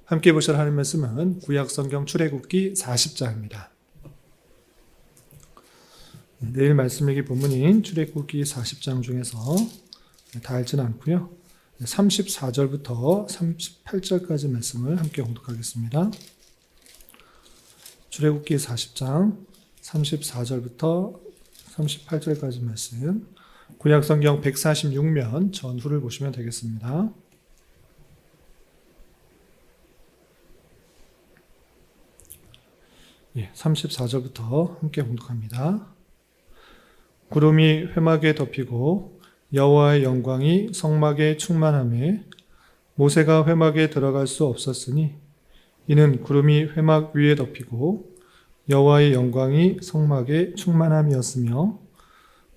함께 보실 하나님 말씀은 구약성경 출애굽기 40장입니다. 내일 말씀 읽기 본문인 출애굽기 40장 중에서 다 읽지는 않고요. 34절부터 38절까지 말씀을 함께 공독하겠습니다. 출애굽기 40장 34절부터 38절까지 말씀, 구약성경 146면 전후를 보시면 되겠습니다. 34절부터 함께 공독합니다. 구름이 회막에 덮이고 여호와의 영광이 성막에 충만하매 모세가 회막에 들어갈 수 없었으니 이는 구름이 회막 위에 덮이고 여호와의 영광이 성막에 충만함이었으며,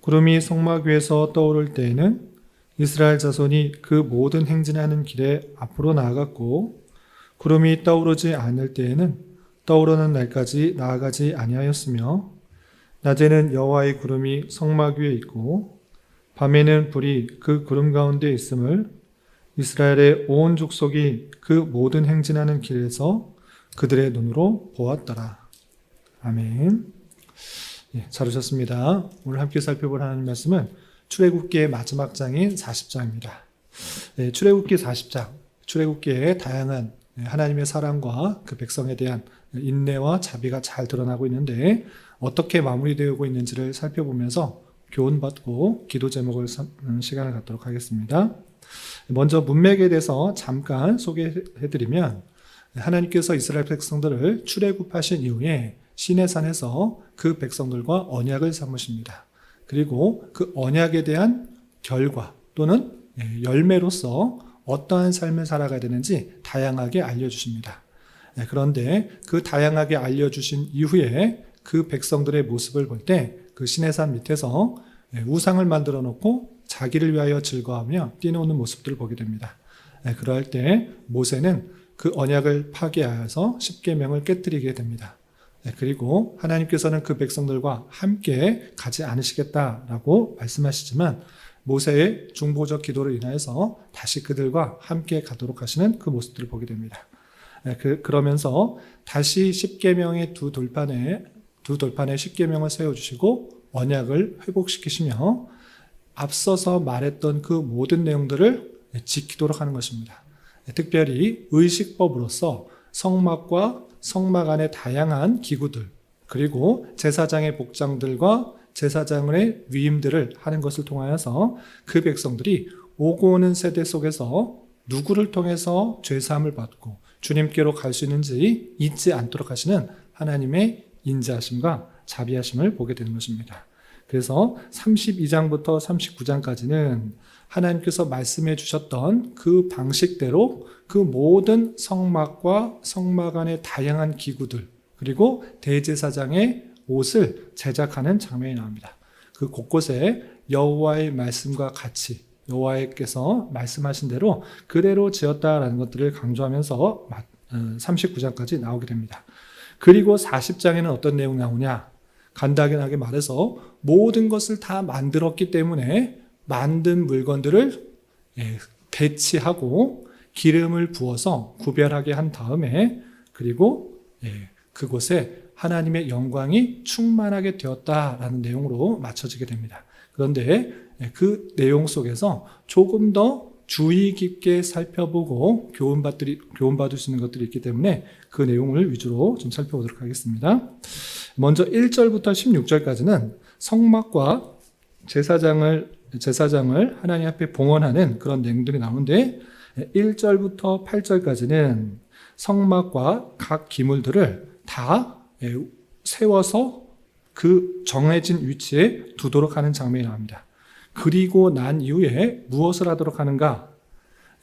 구름이 성막 위에서 떠오를 때에는 이스라엘 자손이 그 모든 행진하는 길에 앞으로 나아갔고, 구름이 떠오르지 않을 때에는 떠오르는 날까지 나아가지 아니하였으며, 낮에는 여호와의 구름이 성막 위에 있고 밤에는 불이 그 구름 가운데 있음을 이스라엘의 온 족속이 그 모든 행진하는 길에서 그들의 눈으로 보았더라. 아멘. 잘 오셨습니다. 오늘 함께 살펴볼 하나님 말씀은 출애굽기의 마지막 장인 40장입니다. 출애굽기 40장, 출애굽기의 다양한 하나님의 사랑과 그 백성에 대한 인내와 자비가 잘 드러나고 있는데, 어떻게 마무리되고 있는지를 살펴보면서 교훈받고 기도 제목을 시간을 갖도록 하겠습니다. 먼저 문맥에 대해서 잠깐 소개해드리면, 하나님께서 이스라엘 백성들을 출애굽하신 이후에 시내산에서 그 백성들과 언약을 삼으십니다. 그리고 그 언약에 대한 결과 또는 열매로서 어떠한 삶을 살아가야 되는지 다양하게 알려주십니다. 그런데 그 다양하게 알려주신 이후에 그 백성들의 모습을 볼 때 그 시내산 밑에서 우상을 만들어 놓고 자기를 위하여 즐거워하며 뛰노는 모습들을 보게 됩니다. 그럴 때 모세는 그 언약을 파괴하여서 십계명을 깨뜨리게 됩니다. 그리고 하나님께서는 그 백성들과 함께 가지 않으시겠다라고 말씀하시지만, 모세의 중보적 기도를 인하여서 다시 그들과 함께 가도록 하시는 그 모습들을 보게 됩니다. 그러면서 다시 십계명의 두 돌판에 십계명을 세워주시고 언약을 회복시키시며 앞서서 말했던 그 모든 내용들을 지키도록 하는 것입니다. 특별히 의식법으로서 성막과 성막 안의 다양한 기구들, 그리고 제사장의 복장들과 제사장의 위임들을 하는 것을 통하여서 그 백성들이 오고 오는 세대 속에서 누구를 통해서 죄사함을 받고 주님께로 갈 수 있는지 잊지 않도록 하시는 하나님의 인자하심과 자비하심을 보게 되는 것입니다. 그래서 32장부터 39장까지는 하나님께서 말씀해 주셨던 그 방식대로 그 모든 성막과 성막 안의 다양한 기구들, 그리고 대제사장의 옷을 제작하는 장면이 나옵니다. 그 곳곳에 여호와의 말씀과 같이 여호와께서 말씀하신 대로 그대로 지었다라는 것들을 강조하면서 39장까지 나오게 됩니다. 그리고 40장에는 어떤 내용이 나오냐? 간단하게 말해서 모든 것을 다 만들었기 때문에 만든 물건들을 배치하고 기름을 부어서 구별하게 한 다음에, 그리고 그곳에 하나님의 영광이 충만하게 되었다라는 내용으로 맞춰지게 됩니다. 그런데 그 내용 속에서 조금 더 주의 깊게 살펴보고 교훈받을 수 있는 것들이 있기 때문에 그 내용을 위주로 좀 살펴보도록 하겠습니다. 먼저 1절부터 16절까지는 성막과 제사장을 하나님 앞에 봉헌하는 그런 내용들이 나오는데, 1절부터 8절까지는 성막과 각 기물들을 다 세워서 그 정해진 위치에 두도록 하는 장면이 나옵니다. 그리고 난 이후에 무엇을 하도록 하는가?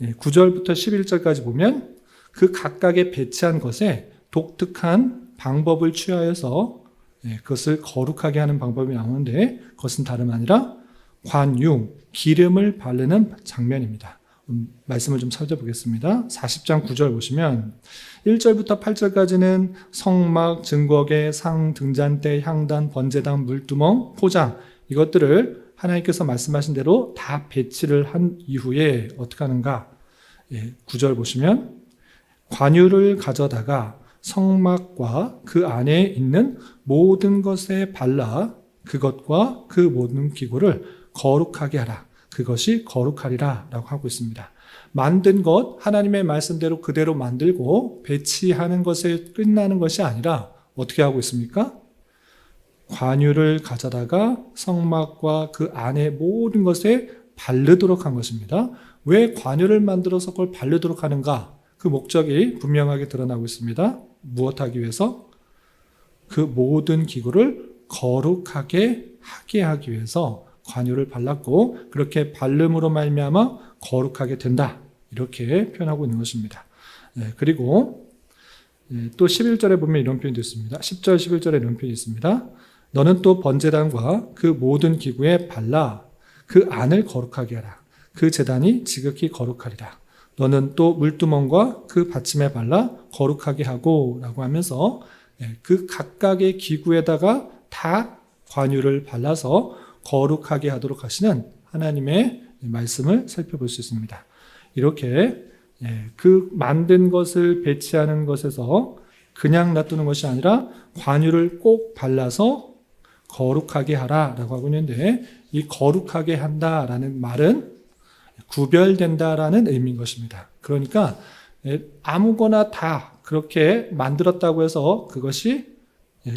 9절부터 11절까지 보면 그 각각의 배치한 것에 독특한 방법을 취하여서 그것을 거룩하게 하는 방법이 나오는데, 그것은 다름 아니라 관유, 기름을 바르는 장면입니다. 말씀을 좀 찾아보겠습니다. 40장 9절 보시면 1절부터 8절까지는 성막, 증거계, 상, 등잔대, 향단, 번제단, 물두멍, 포장, 이것들을 하나님께서 말씀하신 대로 다 배치를 한 이후에 어떻게 하는가? 9절 보시면 관유를 가져다가 성막과 그 안에 있는 모든 것에 발라 그것과 그 모든 기구를 거룩하게 하라. 그것이 거룩하리라 라고 하고 있습니다. 만든 것, 하나님의 말씀대로 그대로 만들고 배치하는 것에 끝나는 것이 아니라 어떻게 하고 있습니까? 관유를 가져다가 성막과 그 안에 모든 것에 바르도록 한 것입니다. 왜 관유를 만들어서 그걸 바르도록 하는가? 그 목적이 분명하게 드러나고 있습니다. 무엇하기 위해서? 그 모든 기구를 거룩하게 하게 하기 위해서 관유를 발랐고 그렇게 바름으로 말미암아 거룩하게 된다. 이렇게 표현하고 있는 것입니다. 그리고 또 11절에 보면 이런 표현도 있습니다. 10절, 11절에 이런 표현이 있습니다. 너는 또 번제단과 그 모든 기구에 발라 그 안을 거룩하게 하라. 그 제단이 지극히 거룩하리라. 너는 또 물두멍과 그 받침에 발라 거룩하게 하고 라고 하면서 그 각각의 기구에다가 다 관유를 발라서 거룩하게 하도록 하시는 하나님의 말씀을 살펴볼 수 있습니다. 이렇게 그 만든 것을 배치하는 것에서 그냥 놔두는 것이 아니라 관유를 꼭 발라서 거룩하게 하라라고 하고 있는데 이 거룩하게 한다라는 말은 구별된다라는 의미인 것입니다. 그러니까 아무거나 다 그렇게 만들었다고 해서 그것이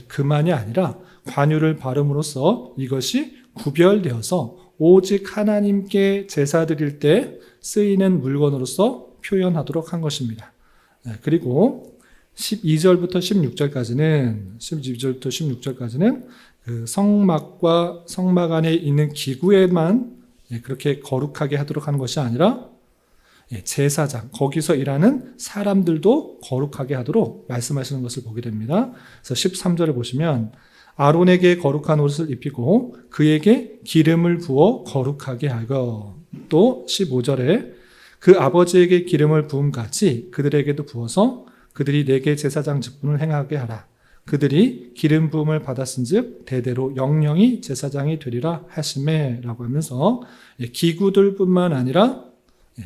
그만이 아니라 관유를 바름으로써 이것이 구별되어서 오직 하나님께 제사 드릴 때 쓰이는 물건으로서 표현하도록 한 것입니다. 그리고 12절부터 16절까지는 그 성막과 성막 안에 있는 기구에만 그렇게 거룩하게 하도록 하는 것이 아니라 제사장, 거기서 일하는 사람들도 거룩하게 하도록 말씀하시는 것을 보게 됩니다. 그래서 13절을 보시면 아론에게 거룩한 옷을 입히고 그에게 기름을 부어 거룩하게 하고 또 15절에 그 아버지에게 기름을 부음같이 그들에게도 부어서 그들이 내게 제사장 직분을 행하게 하라. 그들이 기름 부음을 받았은즉 대대로 영영이 제사장이 되리라 하시매 라고 하면서 기구들뿐만 아니라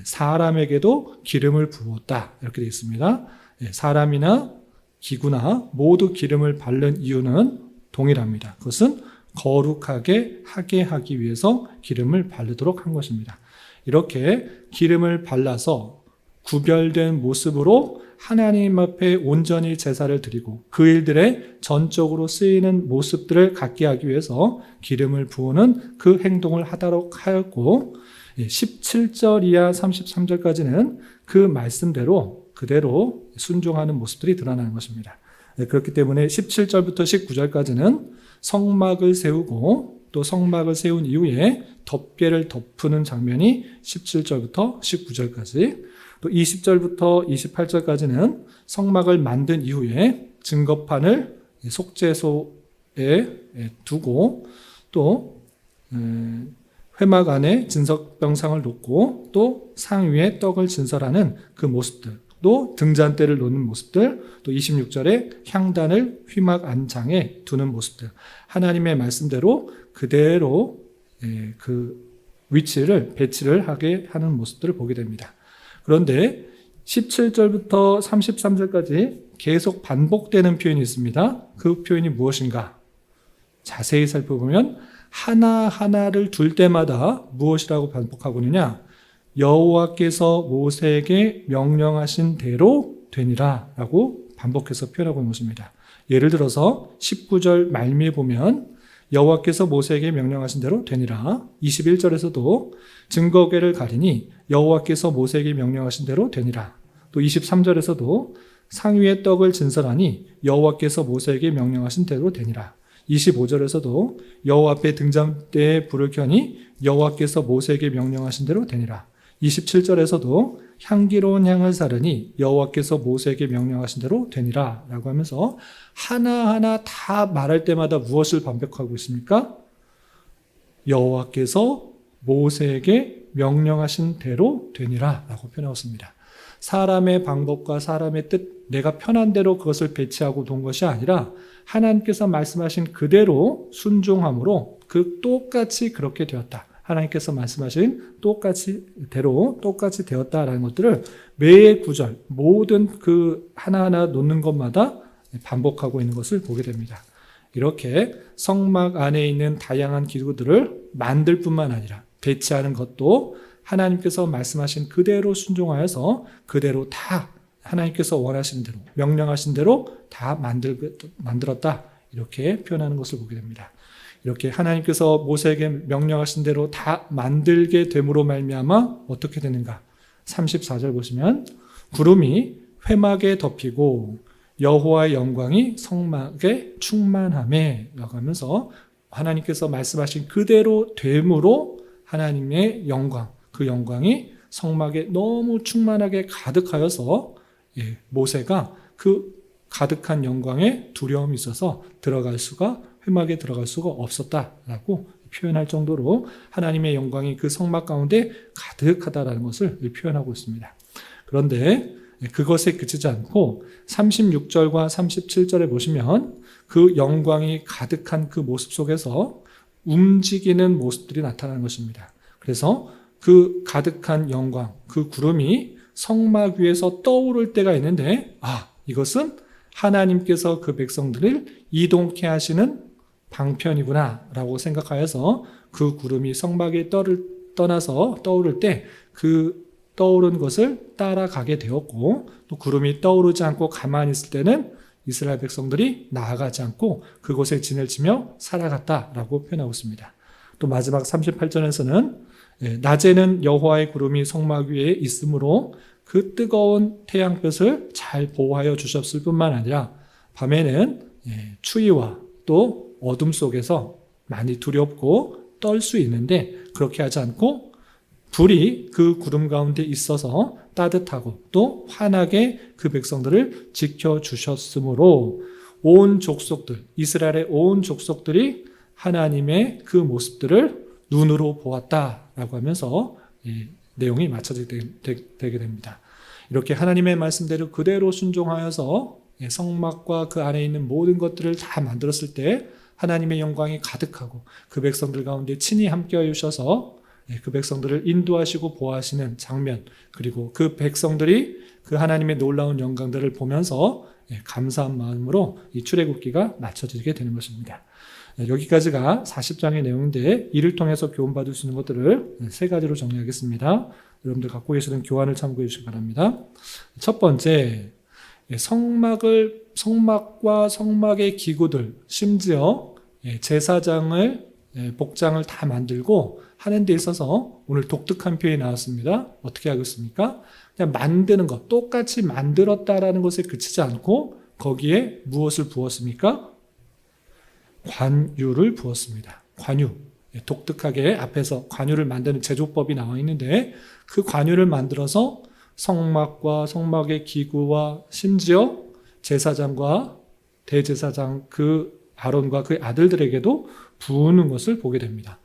사람에게도 기름을 부었다 이렇게 되어 있습니다. 사람이나 기구나 모두 기름을 바른 이유는 동일합니다. 그것은 거룩하게 하게 하기 위해서 기름을 바르도록 한 것입니다. 이렇게 기름을 발라서 구별된 모습으로 하나님 앞에 온전히 제사를 드리고 그 일들에 전적으로 쓰이는 모습들을 갖게 하기 위해서 기름을 부으는 그 행동을 하도록 하였고 17절 이하 33절까지는 그 말씀대로 그대로 순종하는 모습들이 드러나는 것입니다. 그렇기 때문에 17절부터 19절까지는 성막을 세우고 또 성막을 세운 이후에 덮개를 덮는 장면이 17절부터 19절까지 또 20절부터 28절까지는 성막을 만든 이후에 증거판을 속죄소에 두고 또 회막 안에 진석병상을 놓고 또 상 위에 떡을 진설하는 그 모습들 또 등잔대를 놓는 모습들 또 26절에 향단을 휘막 안장에 두는 모습들 하나님의 말씀대로 그대로 그 위치를 배치를 하게 하는 모습들을 보게 됩니다. 그런데 17절부터 33절까지 계속 반복되는 표현이 있습니다. 그 표현이 무엇인가? 자세히 살펴보면 하나하나를 둘 때마다 무엇이라고 반복하고 있느냐? 여호와께서 모세에게 명령하신 대로 되니라 라고 반복해서 표현하고 있는 것입니다. 예를 들어서 19절 말미에 보면 여호와께서 모세에게 명령하신 대로 되니라. 21절에서도 증거궤를 가리니 여호와께서 모세에게 명령하신 대로 되니라. 또 23절에서도 상위의 떡을 진설하니 여호와께서 모세에게 명령하신 대로 되니라. 25절에서도 여호와 앞에 등잔대에 불을 켜니 여호와께서 모세에게 명령하신 대로 되니라. 27절에서도 향기로운 향을 사르니 여호와께서 모세에게 명령하신 대로 되니라 라고 하면서 하나하나 다 말할 때마다 무엇을 반복하고 있습니까? 여호와께서 모세에게 명령하신 대로 되니라 라고 표현하고 있습니다. 사람의 방법과 사람의 뜻, 내가 편한 대로 그것을 배치하고 둔 것이 아니라 하나님께서 말씀하신 그대로 순종함으로 그 똑같이 그렇게 되었다. 하나님께서 말씀하신 똑같이 되었다라는 것들을 매 구절, 모든 그 하나하나 놓는 것마다 반복하고 있는 것을 보게 됩니다. 이렇게 성막 안에 있는 다양한 기구들을 만들 뿐만 아니라 배치하는 것도 하나님께서 말씀하신 그대로 순종하여서 그대로 다 하나님께서 원하신 대로, 명령하신 대로 다 만들었다. 이렇게 표현하는 것을 보게 됩니다. 이렇게 하나님께서 모세에게 명령하신 대로 다 만들게 됨으로 말미암아 어떻게 되는가? 34절 보시면 구름이 회막에 덮이고 여호와의 영광이 성막에 충만하매 라고 하면서 하나님께서 말씀하신 그대로 됨으로 하나님의 영광, 그 영광이 성막에 너무 충만하게 가득하여서 모세가 그 가득한 영광에 두려움이 있어서 회막에 들어갈 수가 없었다라고 표현할 정도로 하나님의 영광이 그 성막 가운데 가득하다라는 것을 표현하고 있습니다. 그런데 그것에 그치지 않고 36절과 37절에 보시면 그 영광이 가득한 그 모습 속에서 움직이는 모습들이 나타나는 것입니다. 그래서 그 가득한 영광, 그 구름이 성막 위에서 떠오를 때가 있는데 이것은 하나님께서 그 백성들을 이동케 하시는 방편이구나 라고 생각하여서 그 구름이 성막에 떠나서 떠오를 때 그 떠오른 것을 따라가게 되었고 또 구름이 떠오르지 않고 가만히 있을 때는 이스라엘 백성들이 나아가지 않고 그곳에 진을 치며 살아갔다라고 표현하고 있습니다. 또 마지막 38절에서는 낮에는 여호와의 구름이 성막 위에 있으므로 그 뜨거운 태양볕을 잘 보호하여 주셨을 뿐만 아니라 밤에는 추위와 또 어둠 속에서 많이 두렵고 떨 수 있는데 그렇게 하지 않고 불이 그 구름 가운데 있어서 따뜻하고 또 환하게 그 백성들을 지켜주셨으므로 온 족속들, 이스라엘의 온 족속들이 하나님의 그 모습들을 눈으로 보았다라고 하면서 내용이 맞춰지게 되게 됩니다. 이렇게 하나님의 말씀대로 그대로 순종하여서 성막과 그 안에 있는 모든 것들을 다 만들었을 때 하나님의 영광이 가득하고 그 백성들 가운데 친히 함께하여 주셔서 그 백성들을 인도하시고 보호하시는 장면, 그리고 그 백성들이 그 하나님의 놀라운 영광들을 보면서 감사한 마음으로 이 출애굽기가 맞춰지게 되는 것입니다. 여기까지가 40장의 내용인데 이를 통해서 교훈받을 수 있는 것들을 세 가지로 정리하겠습니다. 여러분들 갖고 계시는 교환을 참고해 주시기 바랍니다. 첫 번째, 성막과 성막의 기구들, 심지어 제사장을 복장을 다 만들고 하는 데 있어서 오늘 독특한 표현이 나왔습니다. 어떻게 하겠습니까? 그냥 만드는 것, 똑같이 만들었다라는 것에 그치지 않고 거기에 무엇을 부었습니까? 관유를 부었습니다. 관유. 독특하게 앞에서 관유를 만드는 제조법이 나와 있는데 그 관유를 만들어서 성막과 성막의 기구와 심지어 제사장과 대제사장 그 아론과 그 아들들에게도 부으는 것을 보게 됩니다.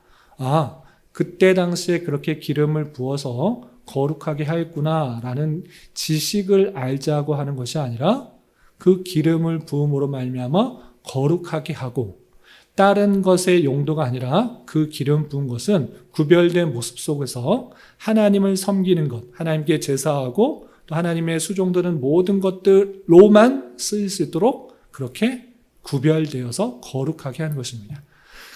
그때 당시에 그렇게 기름을 부어서 거룩하게 하였구나라는 지식을 알자고 하는 것이 아니라 그 기름을 부음으로 말미암아 거룩하게 하고 다른 것의 용도가 아니라 그 기름 부은 것은 구별된 모습 속에서 하나님을 섬기는 것, 하나님께 제사하고 또 하나님의 수종되는 모든 것들로만 쓰일 수 있도록 그렇게 구별되어서 거룩하게 하는 것입니다.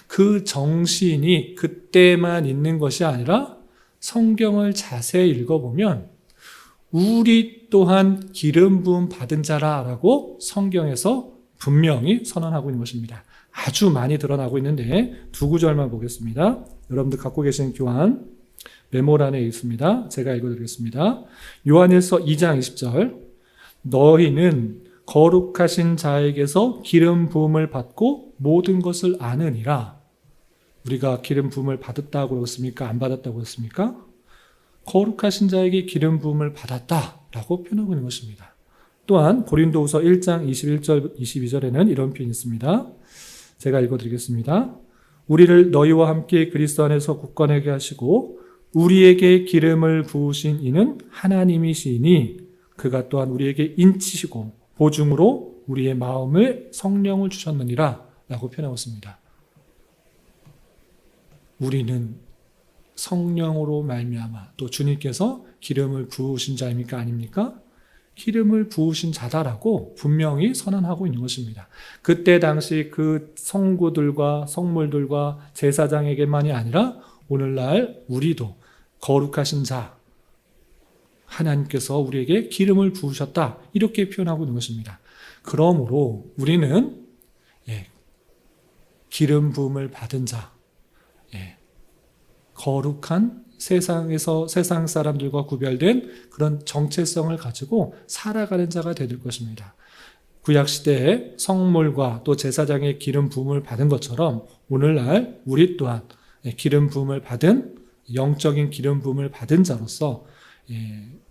그 정신이 그때만 있는 것이 아니라 성경을 자세히 읽어보면 우리 또한 기름 부음 받은 자라라고 성경에서 분명히 선언하고 있는 것입니다. 아주 많이 드러나고 있는데 두 구절만 보겠습니다. 여러분들 갖고 계신 교환 메모란에 있습니다. 제가 읽어드리겠습니다. 요한일서 2장 20절 너희는 거룩하신 자에게서 기름 부음을 받고 모든 것을 아느니라. 우리가 기름 부음을 받았다고 그랬습니까? 안 받았다고 그랬습니까? 거룩하신 자에게 기름 부음을 받았다라고 표현하고 있는 것입니다. 또한 고린도후서 1장 21절 22절에는 이런 표현이 있습니다. 제가 읽어드리겠습니다. 우리를 너희와 함께 그리스도 안에서 굳건하게 하시고 우리에게 기름을 부으신 이는 하나님이시니 그가 또한 우리에게 인치시고 보증으로 우리의 마음을 성령을 주셨느니라 라고 표현하고 있습니다. 우리는 성령으로 말미암아 또 주님께서 기름을 부으신 자입니까? 아닙니까? 기름을 부으신 자다라고 분명히 선언하고 있는 것입니다. 그때 당시 그 성구들과 성물들과 제사장에게만이 아니라 오늘날 우리도 거룩하신 자, 하나님께서 우리에게 기름을 부으셨다, 이렇게 표현하고 있는 것입니다. 그러므로 우리는 기름 부음을 받은 자, 거룩한 세상에서 세상 사람들과 구별된 그런 정체성을 가지고 살아가는 자가 될 것입니다. 구약시대에 성물과 또 제사장의 기름 부음을 받은 것처럼 오늘날 우리 또한 기름 부음을 받은, 영적인 기름 부음을 받은 자로서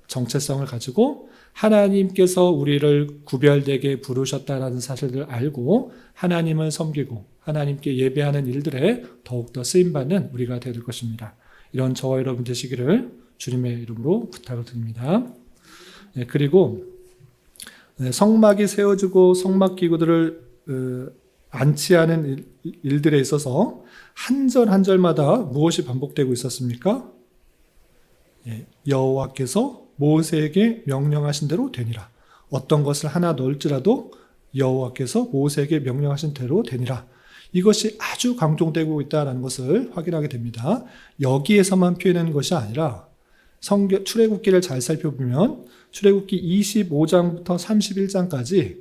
정체성을 가지고 하나님께서 우리를 구별되게 부르셨다는 사실을 알고 하나님을 섬기고 하나님께 예배하는 일들에 더욱더 쓰임받는 우리가 될 것입니다. 이런 저와 여러분 되시기를 주님의 이름으로 부탁을 드립니다. 그리고 성막이 세워지고 성막 기구들을 안치하는 일들에 있어서 한 절 한 절마다 무엇이 반복되고 있었습니까? 여호와께서 모세에게 명령하신 대로 되니라. 어떤 것을 하나 넣을지라도 여호와께서 모세에게 명령하신 대로 되니라. 이것이 아주 강조되고 있다는 것을 확인하게 됩니다. 여기에서만 표현하는 것이 아니라 출애굽기를 잘 살펴보면 출애굽기 25장부터 31장까지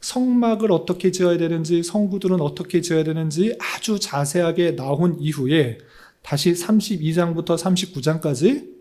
성막을 어떻게 지어야 되는지, 성구들은 어떻게 지어야 되는지 아주 자세하게 나온 이후에 다시 32장부터 39장까지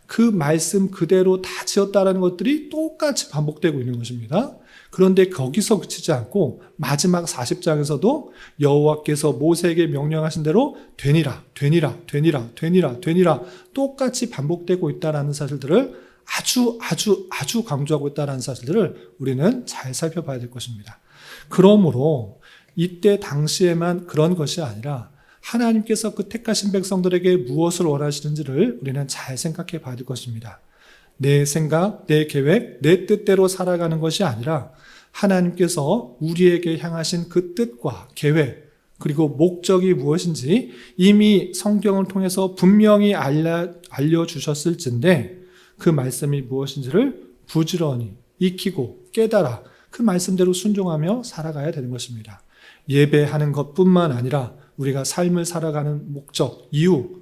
그 말씀 그대로 다 지었다는 것들이 똑같이 반복되고 있는 것입니다. 그런데 거기서 그치지 않고 마지막 40장에서도 여호와께서 모세에게 명령하신 대로 되니라, 되니라, 되니라, 되니라, 되니라 똑같이 반복되고 있다는 사실들을 아주 강조하고 있다는 사실들을 우리는 잘 살펴봐야 될 것입니다. 그러므로 이때 당시에만 그런 것이 아니라 하나님께서 그 택하신 백성들에게 무엇을 원하시는지를 우리는 잘 생각해 봐야 될 것입니다. 내 생각, 내 계획, 내 뜻대로 살아가는 것이 아니라 하나님께서 우리에게 향하신 그 뜻과 계획, 그리고 목적이 무엇인지 이미 성경을 통해서 분명히 알려주셨을진데 그 말씀이 무엇인지를 부지런히 익히고 깨달아 그 말씀대로 순종하며 살아가야 되는 것입니다. 예배하는 것뿐만 아니라 우리가 삶을 살아가는 목적, 이유,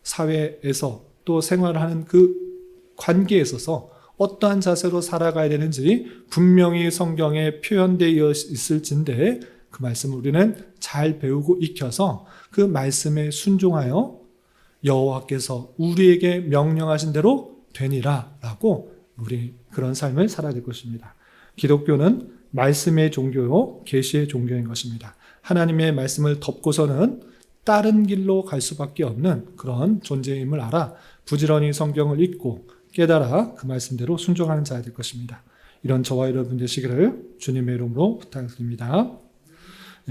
사회에서 또 생활하는 그 관계에 있어서 어떠한 자세로 살아가야 되는지 분명히 성경에 표현되어 있을진데 그 말씀을 우리는 잘 배우고 익혀서 그 말씀에 순종하여 여호와께서 우리에게 명령하신 대로 되니라 라고 우리 그런 삶을 살아야 될 것입니다. 기독교는 말씀의 종교요 계시의 종교인 것입니다. 하나님의 말씀을 덮고서는 다른 길로 갈 수밖에 없는 그런 존재임을 알아 부지런히 성경을 읽고 깨달아 그 말씀대로 순종하는 자가 될 것입니다. 이런 저와 여러분 되시기를 주님의 이름으로 부탁드립니다.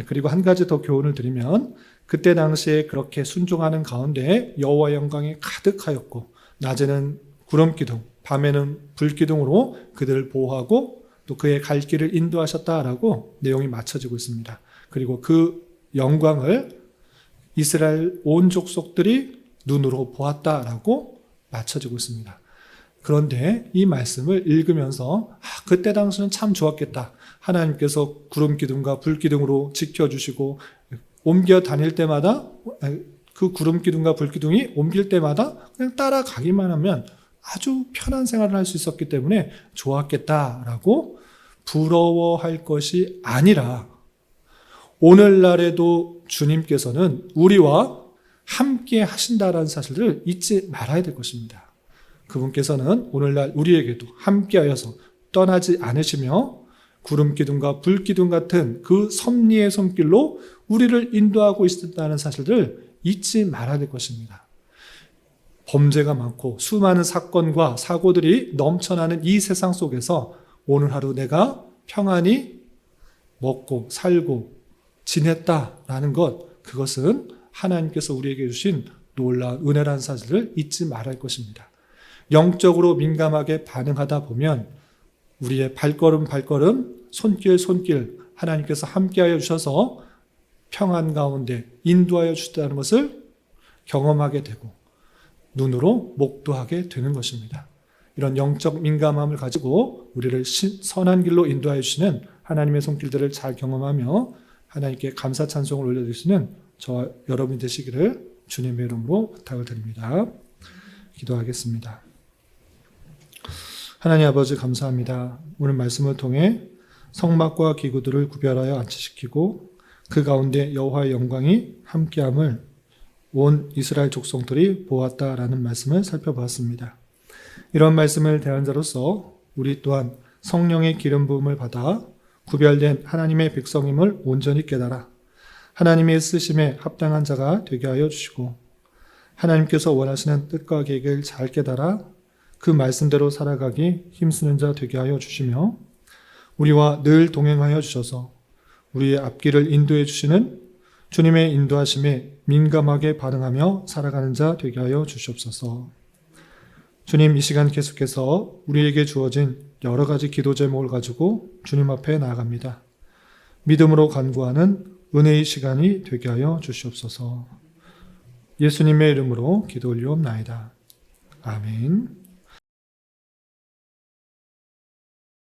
그리고 한 가지 더 교훈을 드리면 그때 당시에 그렇게 순종하는 가운데 여호와의 영광이 가득하였고 낮에는 구름기둥, 밤에는 불기둥으로 그들을 보호하고 또 그의 갈 길을 인도하셨다라고 내용이 맞춰지고 있습니다. 그리고 그 영광을 이스라엘 온 족속들이 눈으로 보았다라고 맞춰지고 있습니다. 그런데 이 말씀을 읽으면서 그때 당시는 참 좋았겠다. 하나님께서 구름 기둥과 불 기둥으로 지켜주시고 옮겨 다닐 때마다 그 구름 기둥과 불 기둥이 옮길 때마다 그냥 따라가기만 하면 아주 편한 생활을 할 수 있었기 때문에 좋았겠다라고 부러워할 것이 아니라 오늘날에도 주님께서는 우리와 함께 하신다라는 사실을 잊지 말아야 될 것입니다. 그분께서는 오늘날 우리에게도 함께하여서 떠나지 않으시며 구름 기둥과 불 기둥 같은 그 섭리의 손길로 우리를 인도하고 있다는 사실을 잊지 말아야 될 것입니다. 범죄가 많고 수많은 사건과 사고들이 넘쳐나는 이 세상 속에서 오늘 하루 내가 평안히 먹고 살고 지냈다라는 것, 그것은 하나님께서 우리에게 주신 놀라운 은혜라는 사실을 잊지 말아야 할 것입니다. 영적으로 민감하게 반응하다 보면 우리의 발걸음 손길 하나님께서 함께하여 주셔서 평안 가운데 인도하여 주셨다는 것을 경험하게 되고 눈으로 목도하게 되는 것입니다. 이런 영적 민감함을 가지고 우리를 선한 길로 인도하여 주시는 하나님의 손길들을 잘 경험하며 하나님께 감사 찬송을 올려드리시는 저와 여러분이 되시기를 주님의 이름으로 부탁을 드립니다. 기도하겠습니다. 하나님 아버지 감사합니다. 오늘 말씀을 통해 성막과 기구들을 구별하여 안치시키고 그 가운데 여호와의 영광이 함께함을 온 이스라엘 족속들이 보았다라는 말씀을 살펴보았습니다. 이런 말씀을 대한 자로서 우리 또한 성령의 기름 부음을 받아 구별된 하나님의 백성임을 온전히 깨달아 하나님의 쓰심에 합당한 자가 되게 하여 주시고 하나님께서 원하시는 뜻과 계획을 잘 깨달아 그 말씀대로 살아가기 힘쓰는 자 되게 하여 주시며 우리와 늘 동행하여 주셔서 우리의 앞길을 인도해 주시는 주님의 인도하심에 민감하게 반응하며 살아가는 자 되게 하여 주시옵소서. 주님, 이 시간 계속해서 우리에게 주어진 여러 가지 기도 제목을 가지고 주님 앞에 나아갑니다. 믿음으로 간구하는 은혜의 시간이 되게 하여 주시옵소서. 예수님의 이름으로 기도 올리옵나이다. 아멘.